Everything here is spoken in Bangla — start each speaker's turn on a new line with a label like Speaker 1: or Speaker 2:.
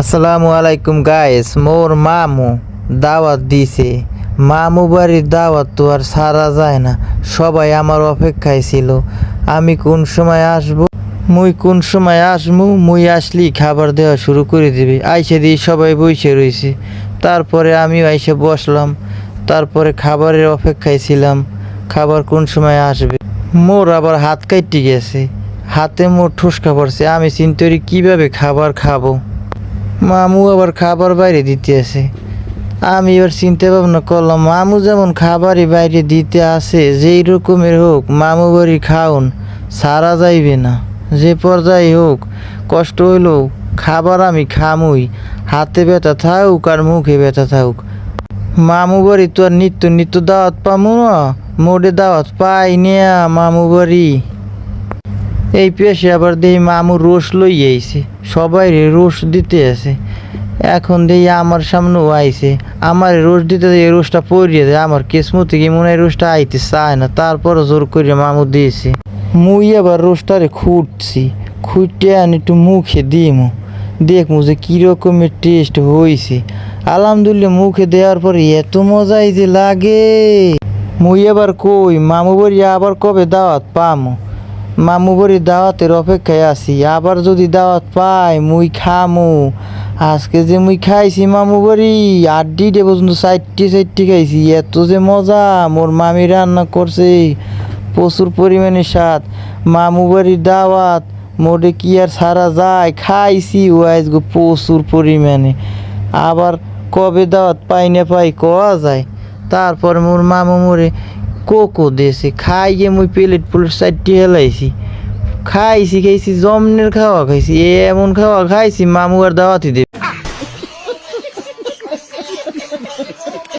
Speaker 1: আসসালামু আলাইকুম গাইস, মোর মামু দাওয়াত দিছে। মামু বাড়ির দাওয়াত তো আর সারা যায় না, সবাই আমার অপেক্ষায় ছিল। আমি কোন সময় আসবো, কোন সময় আসবো, আসলি খাবার দেওয়া শুরু করে দিবি। আইসে দিয়ে সবাই বসে রয়েছে। তারপরে আমিও আইসে বসলাম। তারপরে খাবারের অপেক্ষায় ছিলাম, খাবার কোন সময় আসবে। মোর আবার হাত কাটতে গেছে, হাতে মোর ঠুসকা পড়ছে। আমি চিন্তা করি কীভাবে খাবার খাবো। মামু আবার খাবার বাইরে দিতে আসে। আমি এবার চিন্তা ভাবনা করলাম, মামু যেমন খাবারই বাইরে দিতে আসে, যেই রকমের হোক মামু বাড়ি খাওন সারা যাইবে না। যে পর্যায়ে হোক, কষ্ট হইলেও খাবার আমি খামুই, হাতে ব্যথা থাকুক আর মুখে ব্যথা থাকুক। মামু বাড়ি তো আর নিত্য নিত্য দাওয়াত পামু না, মোডে দাওয়াত পাই নিয়া মামু বাড়ি। এই পেশে আবার দেখি মামু রোষ লই আইছে, সবাই রোষ দিতে আছে। এখন দেখি আমার সামনেও আইছে, আমার রোষ দিতে এই রোষটা পড়িয়ে দেয়। আমার কিসমতে কি মনে হয় রোষটা আইতে চায় না, তারপরও জোর করে মামু দিয়েছে। মুই আবার রোষটারে খুঁটছি, খুঁটে আনি একটু মুখে দিমু, দেখমু যে কীরকমের টেস্ট হয়েছে। আলহামদুলিল্লাহ মুখে দেওয়ার পরে এত মজাই যে লাগে। মুই আবার কই মামু বাড়ি আবার কবে দাওয়াত পামু। মামু বাড়ির দাওয়াতের অপেক্ষায় আছি, আবার যদি দাওয়াত পাই মুই খামু। আজকে যে মুই খাইছি মামু বাড়ি 8 পর্যন্ত 4টি খাইছি। এত যে মজা, মোর মামি রান্না করছে, প্রচুর পরিমাণে স্বাদ। মামু বাড়ির দাওয়াত মোটে কি আর সারা যায়, খাইছি ও আজকে প্রচুর পরিমাণে। আবার কবে দাওয়াত পাই না পাই কওয়া যায়। তারপর মোর মামু মোরে কোকো দিয়েছে, খাইয়ে মুই প্লেট 4টি হেলাইছি। খাইছি জমনের খাওয়া খাইছি, এমন খাওয়া খাইছি মামু আর দাওয়াতি দেবে।